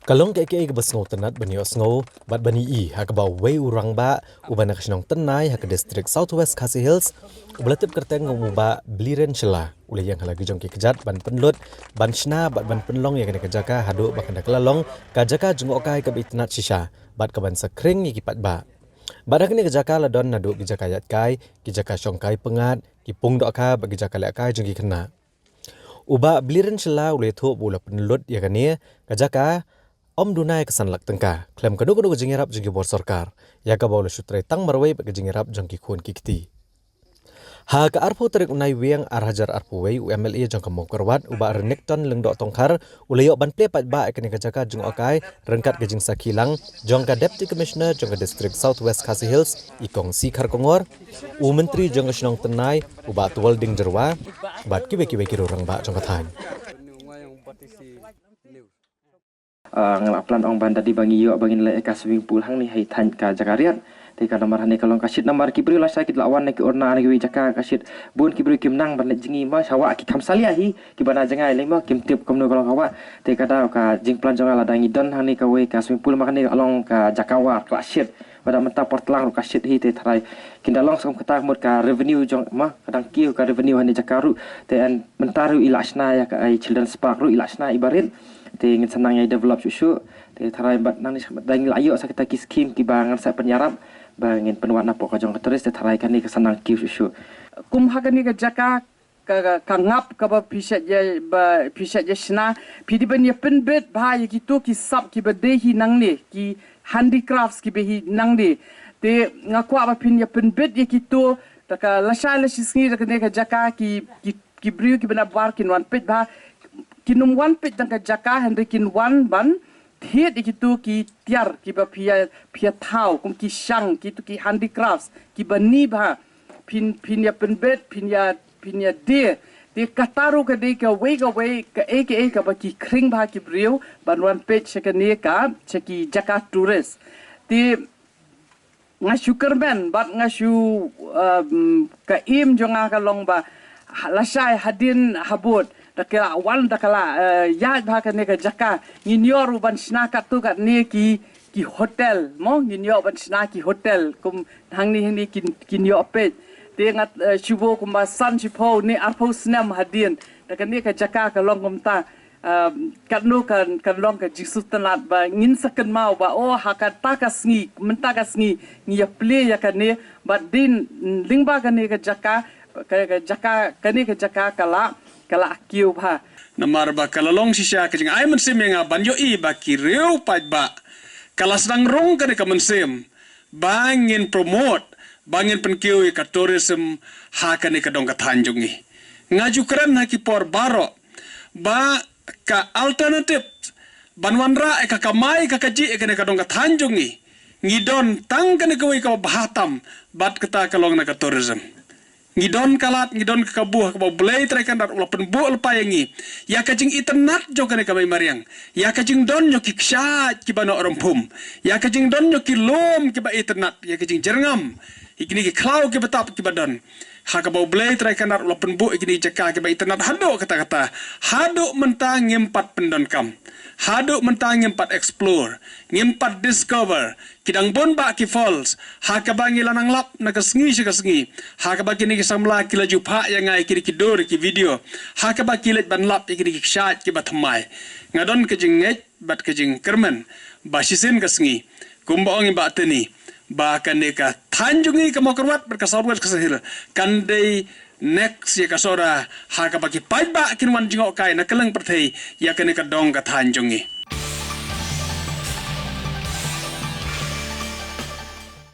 Kalong ke bas ngau tenat bani osngau bat bani hak ba wei urang ba ubana kasnong tenai hak distrik Southwest Khasi Hills ubalatip kerteng ngau ba bliren chela ulai yang halagi jong ki kejat ban penlut ban shna bat ban penlong yang kena kejaka hadu bakanda kelalong kajaka jungokai ke itnat shisha bat ke ban sakring ki pat ba badak ni kejaka ladon nadu kejaka yat kai kejaka shongkai pengat ki pung dok ka bagi jaka lek kai jong ki kena uba bliren chela ulai thu bula penlut ya kania kajaka Om Dunai kesan lak tengka, klaim kedua jengirap jengki bor sorkar, ya ka bawa syutre tang marwai bagi jengirap jengki khun kikti. Ha ka arpu terik unai wiang arhajar arpu wei UMLA jengka mokorwat uba renek ton lengdok tongkar ulayok ban ple pat ba ekene kajaka jeng okai rengkat gejeng sakilang jengka Deputy Commissioner jengka District Southwest Khasi Hills ikong Sikhar Kongor u menteri jengka Shnong Tenai uba tuwal ding jerwa bat kiwe kirurang ba jengka than. Ngelaplan ong banda di bangi yo bangin le ka swimming pool hang ni hai than ka jakariat te ka nomor hane kalong kasit nomor kibri la sakit lawan ki orna ni jaka kasit bun kibri kimnang ban le jingi ma sawa ki tham salia hi ki bana jangai le ma kim tip komno kalong kawa te ka da ka jing plan jonga la dangi don hang ni ka we ka swimming pool makani along ka jakawa kasit pada menta portlang kasit hi te tharai kindalong som kata mut ka revenue jong ma kadang kiu ka revenue hane jakaru te an mentaru ilasna ya ka ai children's park ru ilasna ibarit te ingin senang ya develop susu te tharai bat nang ni dang layo sakita ki skim ki bangan sa penyarap bangin penuat napo ka jong keteris te tharai kan ni ke senang ki susu kum hagan ni ka jaka ka ngap ka ba pisat je sna pidi ban ya penbet ba ya ki to ki sap ki ba dehi nang ni ki handicrafts ki behi nang ni te ngakwa ba pin ya penbet ya ki to ta ka lasha la sisngi ka ne ka jaka ki briu ki bana bar ki wan pet ba kinum wan pit dang ka jaka henry kin wan ban thiet ikitu ki tiar ki ba pia thau kum ki shang ki tu ki handicrafts ki bani ba pin ya penbet pin ya de kataru ka de ka we ka ba ki kring ba ki briu ban wan pit sekane ka cheki jaka tourist de nga sugarman bat nga su ka im jonga ka long ba lasai hadin habut takela wan takala ya bha ne ka jaka nginyor ban snaka tu ka ne ki hotel mo nginyor ban snaki hotel kum hang ni kin yo pe te ngat shubo kum ba san chipo ne arpo snam hadin tak ne ka jaka ka long kum ta kan no kan long ka jisu tanat ba ngin sakan mau ba oh hakata ka sngi menta ka sngi ni ya play ya ka ne ba din lingba ka ne ka jaka kala kiu ba namar ba kalalong sisya ka jing ay mensim nga banyo ba kireu pat ba kala sedang rong ka ka mensim bangin promote bangin penkiu ka tourism ha ka ni ka dong ka tanjungi ngaju keren ha ki por baro ba ka alternative banwanra ka kamai ka kaji ka ni ka dong ka tanjungi ngidon tang ka ni ka bahatam bat kata kalong na ka tourism ngidon kalat ngidon kabuh ka bulai trekan dat ulah penbu alpayangi ya kajing internet jo kan ka mariang ya kajing don yo ki kshat ki bano rompum ya kajing don yo ki lom ki ba internet ya kajing jerngam ikini ki klau ki batap ki badan ha ka bulai trekan dat ulah penbu ikini jaka ki ba internet hado kata-kata hado mentang ngimpat pendon kam hado mentang ngimpat explore ngimpat discover kidang bon ba ki falls ha ka bangi lanang lap na ka sngi ha ka ba kini ki samla ki laju pha ya ngai ki dor ki video ha ka ba ki let ban lap ki shat ki ba thamai ngadon ka jing ngai bat ka jing kermen ba sisin ka sngi kumba ong ba tani ba kan ka tanjungi ka mokorwat ber ka Southwest ka sahil kan dei next ya kasora ha ka ba ki pai ba kin wan jingo kai na keleng perthei ya kan ka dong ka tanjungi